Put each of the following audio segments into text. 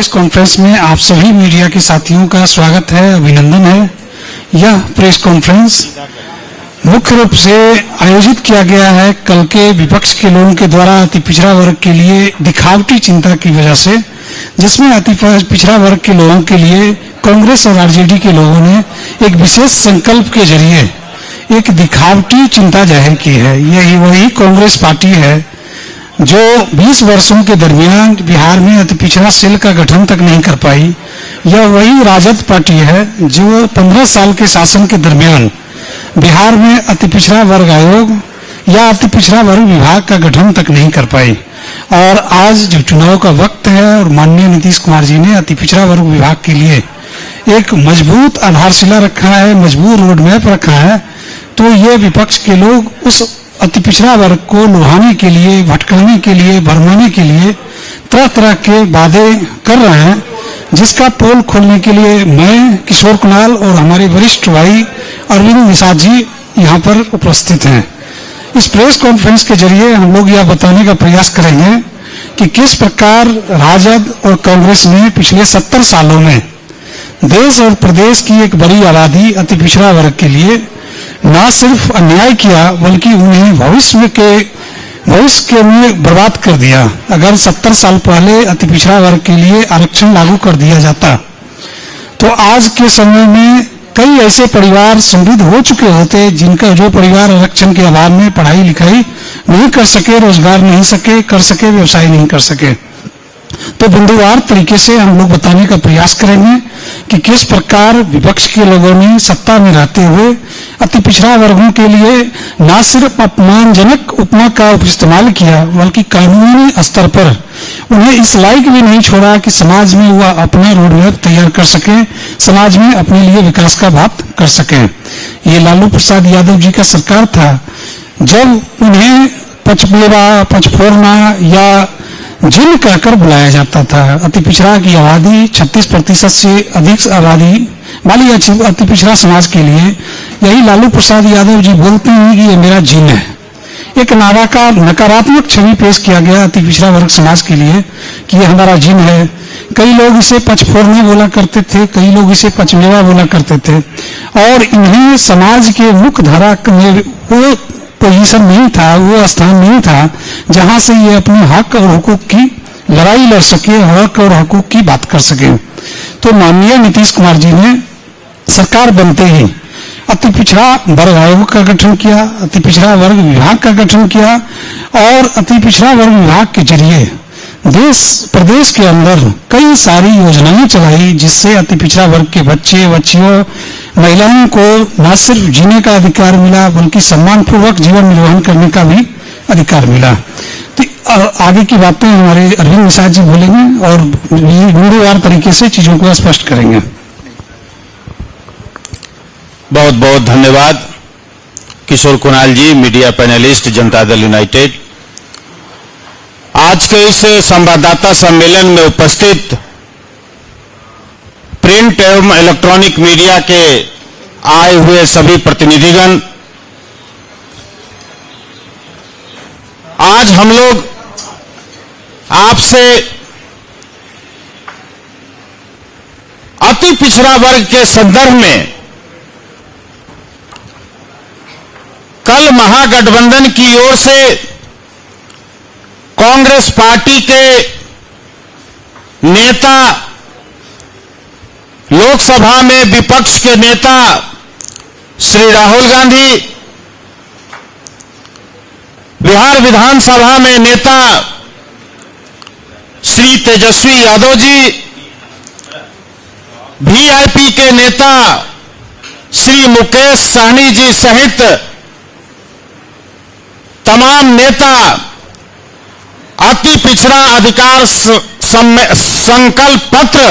Press conference में आप सभी मीडिया के साथियों का स्वागत है, अभिनंदन है। यह प्रेस कॉन्फ्रेंस मुख्य रूप से आयोजित किया गया है कल के विपक्ष के लोगों के द्वारा अति पिछड़ा वर्ग के लिए दिखावटी चिंता की वजह से, जिसमें अति पिछड़ा वर्ग के लोगों के लिए कांग्रेस और आरजेडी के लोगों ने एक विशेष संकल्प के जरिए एक दिखावटी चिंता जाहिर की है। यही वही कांग्रेस पार्टी है जो 20 वर्षों के दरमियान बिहार में अति पिछड़ा सेल का गठन तक नहीं कर पाई। यह वही राजद पार्टी है जो 15 साल के शासन के दरमियान बिहार में अति पिछड़ा वर्ग आयोग या अति पिछड़ा वर्ग विभाग का गठन तक नहीं कर पाई। और आज जो चुनाव का वक्त है और माननीय नीतीश कुमार जी ने अति पिछड़ा वर्ग विभाग के लिए एक मजबूत आधारशिला रखा है, मजबूत रोड मैप रखा है, तो ये विपक्ष के लोग उस अति पिछड़ा वर्ग को लुभाने के लिए, भटकाने के लिए, भरमाने के लिए तरह तरह के वादे कर रहे हैं, जिसका पोल खोलने के लिए मैं, किशोर कुणाल और हमारे वरिष्ठ भाई अरविंद निषाद जी यहाँ पर उपस्थित हैं। इस प्रेस कॉन्फ्रेंस के जरिए हम लोग यह बताने का प्रयास करेंगे कि किस प्रकार राजद और कांग्रेस ने पिछले 70 सालों में देश और प्रदेश की एक बड़ी आबादी अति पिछड़ा वर्ग के लिए न सिर्फ अन्याय किया बल्कि उन्हें भविष्य में बर्बाद कर दिया। अगर 70 साल पहले अति पिछड़ा वर्ग के लिए आरक्षण लागू कर दिया जाता तो आज के समय में कई ऐसे परिवार समृद्ध हो चुके होते जिनका जो परिवार आरक्षण के अभाव में पढ़ाई लिखाई नहीं कर सके, रोजगार नहीं कर सके, व्यवसाय नहीं कर सके। तो बिंदुवार तरीके से हम लोग बताने का प्रयास करेंगे कि किस प्रकार विपक्ष के लोगों ने सत्ता में रहते हुए अति पिछड़ा वर्गों के लिए न सिर्फ अपमानजनक उपमा का इस्तेमाल किया बल्कि कानूनी स्तर पर उन्हें इस लायक भी नहीं छोड़ा कि समाज में वह अपना रोड मैप तैयार कर सके, समाज में अपने लिए विकास का बात कर सके। ये लालू प्रसाद यादव जी का सरकार था जब उन्हें पचमेवा, पचफोरना या जिन कहकर बुलाया जाता था। अति पिछड़ा की आबादी 36% से अधिक आबादी वाली अति पिछड़ा समाज के लिए यही लालू प्रसाद यादव जी बोलते हैं कि ये मेरा जिन है। एक नकारात्मक छवि पेश किया गया अति पिछड़ा वर्ग समाज के लिए कि ये हमारा जिन है। कई लोग इसे पचफोरना बोला करते थे, कई लोग इसे पचमेवा बोला करते थे और इन्हें समाज के मुख्य धारा में वो पोजीशन नहीं था, वो स्थान नहीं था जहां से ये अपने हक और हुकूक की लड़ाई लड़ सके, हक और हुकूक की बात कर सके। तो माननीय नीतीश कुमार जी ने सरकार बनते ही अति पिछड़ा वर्ग आयोग का गठन किया, अति पिछड़ा वर्ग विभाग का गठन किया और अति पिछड़ा वर्ग विभाग के जरिए देश प्रदेश के अंदर कई सारी योजनाएं चलाई जिससे अति पिछड़ा वर्ग के बच्चे, बच्चियों, महिलाओं को न सिर्फ जीने का अधिकार मिला बल्कि सम्मानपूर्वक जीवन निर्वहन करने का भी अधिकार मिला। तो आगे की बातें हमारे अरविंद निषाद जी बोलेंगे और बिंदुवार तरीके से चीजों को स्पष्ट करेंगे। बहुत बहुत धन्यवाद किशोर कुणाल जी, media panelist, Janata Dal United. आज के इस संवाददाता सम्मेलन में उपस्थित प्रिंट एवं इलेक्ट्रॉनिक मीडिया के आए हुए सभी प्रतिनिधिगण, आज हम लोग आपसे अति पिछड़ा वर्ग के संदर्भ में कल महागठबंधन की ओर से कांग्रेस पार्टी के नेता, लोकसभा में विपक्ष के नेता श्री राहुल गांधी, बिहार विधानसभा में नेता श्री तेजस्वी यादव जी, वीआईपी के नेता श्री मुकेश सहनी जी सहित तमाम नेता अति पिछड़ा अधिकार संकल्प पत्र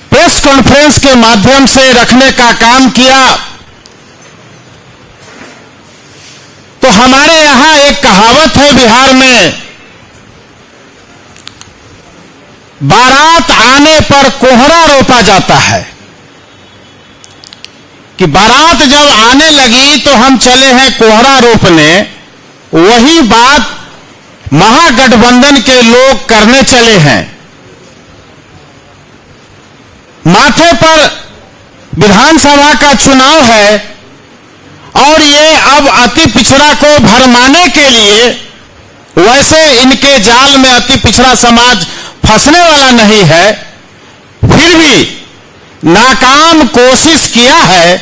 प्रेस कॉन्फ्रेंस के माध्यम से रखने का काम किया। तो हमारे यहां एक कहावत है बिहार में, बारात आने पर कोहरा रोपा जाता है, कि बारात जब आने लगी तो हम चले हैं कोहरा रोपने। वही बात महागठबंधन के लोग करने चले हैं। माथे पर विधानसभा का चुनाव है और ये अब अति पिछड़ा को भरमाने के लिए, वैसे इनके जाल में अति पिछड़ा समाज फंसने वाला नहीं है, फिर भी नाकाम कोशिश किया है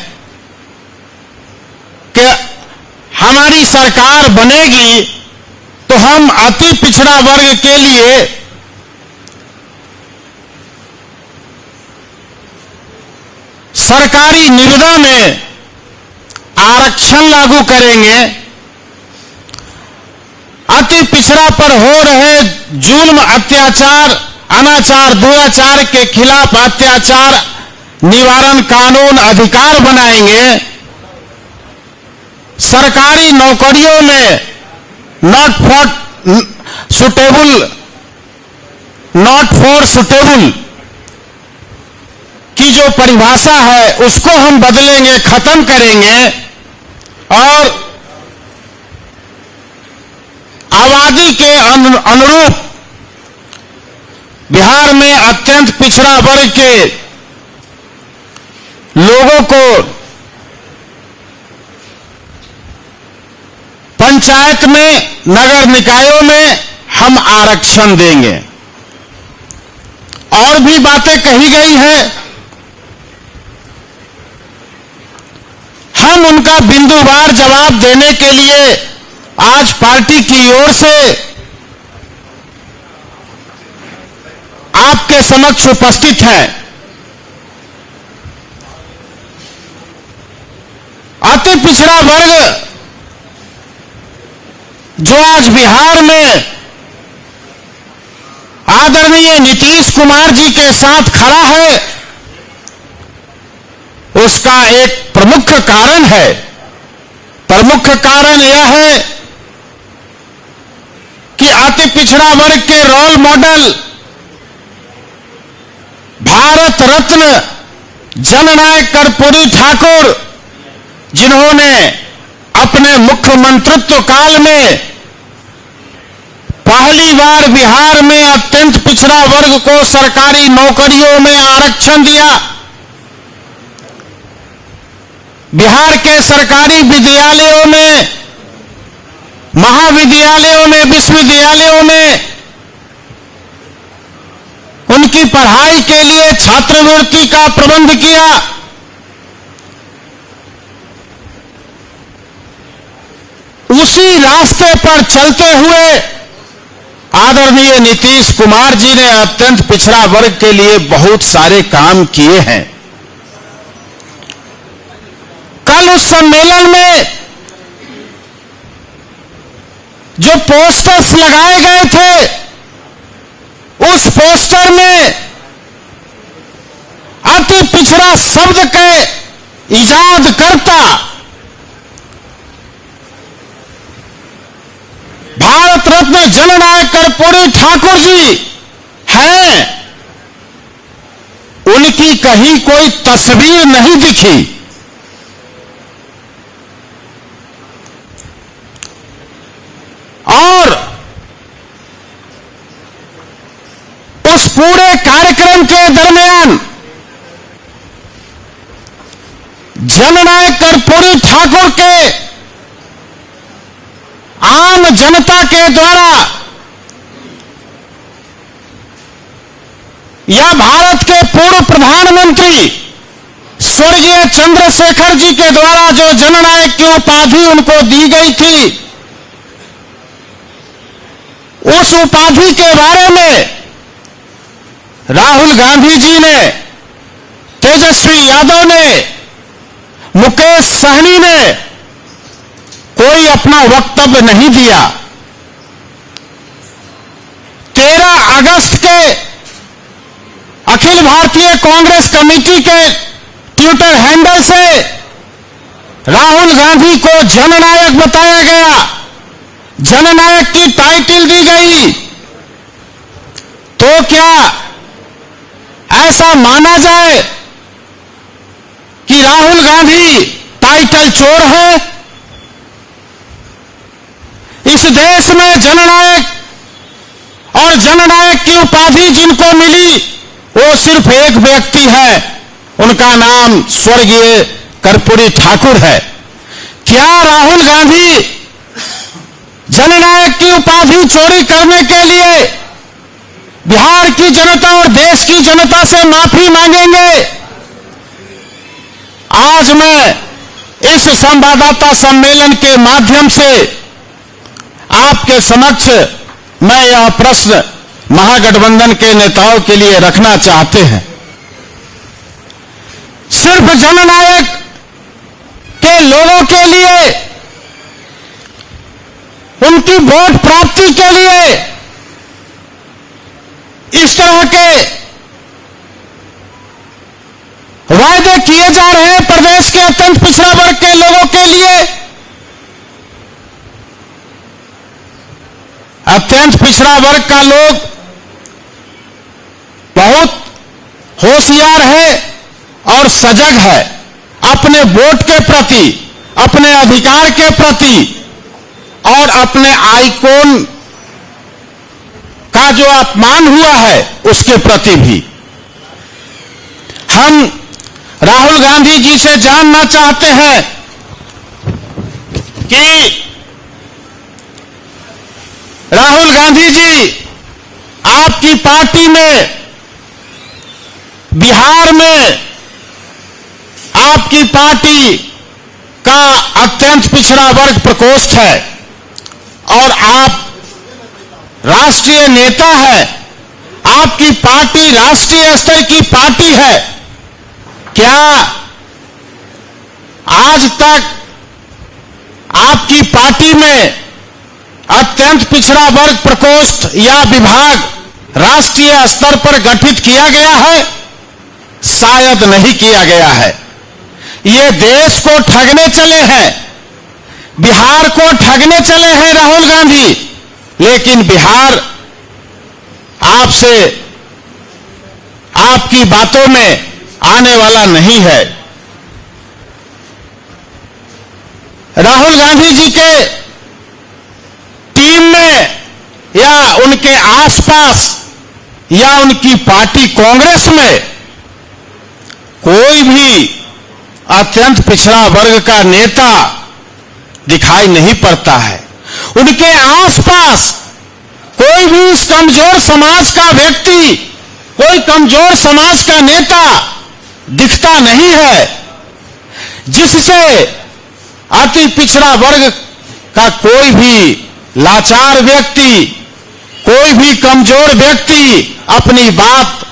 कि हमारी सरकार बनेगी तो हम अति पिछड़ा वर्ग के लिए सरकारी निविदा में आरक्षण लागू करेंगे, अति पिछड़ा पर हो रहे जुल्म, अत्याचार, अनाचार, दुराचार के खिलाफ अत्याचार निवारण कानून अधिकार बनाएंगे, सरकारी नौकरियों में नॉट फॉर सुटेबल की जो परिभाषा है उसको हम बदलेंगे, खत्म करेंगे और आबादी के अनुरूप बिहार में अत्यंत पिछड़ा वर्ग के लोगों को पंचायत में, नगर निकायों में हम आरक्षण देंगे। और भी बातें कही गई हैं, हम उनका बिंदुवार जवाब देने के लिए आज पार्टी की ओर से आपके समक्ष उपस्थित हैं। अति पिछड़ा वर्ग जो आज बिहार में आदरणीय नीतीश कुमार जी के साथ खड़ा है, उसका एक प्रमुख कारण है। प्रमुख कारण यह है कि अति पिछड़ा वर्ग के रोल मॉडल भारत रत्न जननायक कर्पूरी ठाकुर, जिन्होंने अपने मुख्यमंत्रित्व काल में पहली बार बिहार में अत्यंत पिछड़ा वर्ग को सरकारी नौकरियों में आरक्षण दिया, बिहार के सरकारी विद्यालयों में, महाविद्यालयों में, विश्वविद्यालयों में उनकी पढ़ाई के लिए छात्रवृत्ति का प्रबंध किया। उसी रास्ते पर चलते हुए आदरणीय नीतीश कुमार जी ने अत्यंत पिछड़ा वर्ग के लिए बहुत सारे काम किए हैं। कल उस सम्मेलन में जो पोस्टर्स लगाए गए थे, उस पोस्टर में अति पिछड़ा शब्द के इजादकर्ता भारत रत्न जननायक कर्पूरी ठाकुर जी हैं। उनकी कहीं कोई तस्वीर नहीं दिखी। और उस पूरे कार्यक्रम के दरमियान जननायक कर्पूरी ठाकुर के आम जनता के द्वारा या भारत के पूर्व प्रधानमंत्री स्वर्गीय चंद्रशेखर जी के द्वारा जो जननायक की उपाधि उनको दी गई थी, उस उपाधि के बारे में राहुल गांधी जी ने, तेजस्वी यादव ने, मुकेश सहनी ने कोई अपना वक्तव्य नहीं दिया। 13 अगस्त के अखिल भारतीय कांग्रेस कमेटी के ट्विटर हैंडल से राहुल गांधी को जननायक बताया गया, जननायक की टाइटल दी गई। तो क्या ऐसा माना जाए कि राहुल गांधी टाइटल चोर है? इस देश में जननायक और जननायक की उपाधि जिनको मिली वो सिर्फ एक व्यक्ति है, उनका नाम स्वर्गीय कर्पूरी ठाकुर है। क्या राहुल गांधी जननायक की उपाधि चोरी करने के लिए बिहार की जनता और देश की जनता से माफी मांगेंगे? आज मैं इस संवाददाता सम्मेलन के माध्यम से आपके समक्ष मैं यह प्रश्न महागठबंधन के नेताओं के लिए रखना चाहते हैं। सिर्फ जननायक के लोगों के लिए, उनकी वोट प्राप्ति के लिए इस तरह के वायदे किए जा रहे हैं प्रदेश के अत्यंत पिछड़ा वर्ग के लोगों के लिए। अत्यंत पिछड़ा वर्ग का लोग बहुत होशियार है और सजग है अपने वोट के प्रति, अपने अधिकार के प्रति और अपने आइकॉन का जो अपमान हुआ है उसके प्रति भी। हम राहुल गांधी जी से जानना चाहते हैं कि राहुल गांधी जी, आपकी पार्टी में बिहार में आपकी पार्टी का अत्यंत पिछड़ा वर्ग प्रकोष्ठ है और आप राष्ट्रीय नेता है, आपकी पार्टी राष्ट्रीय स्तर की पार्टी है। क्या आज तक आपकी पार्टी में अत्यंत पिछड़ा वर्ग प्रकोष्ठ या विभाग राष्ट्रीय स्तर पर गठित किया गया है? शायद नहीं किया गया है। ये देश को ठगने चले हैं, बिहार को ठगने चले हैं राहुल गांधी, लेकिन बिहार आपसे, आपकी बातों में आने वाला नहीं है। राहुल गांधी जी के टीम में या उनके आसपास या उनकी पार्टी कांग्रेस में कोई भी अत्यंत पिछड़ा वर्ग का नेता दिखाई नहीं पड़ता है। उनके आसपास कोई भी इस कमजोर समाज का व्यक्ति, कोई कमजोर समाज का नेता दिखता नहीं है, जिससे अति पिछड़ा वर्ग का कोई भी लाचार व्यक्ति, कोई भी कमजोर व्यक्ति अपनी बात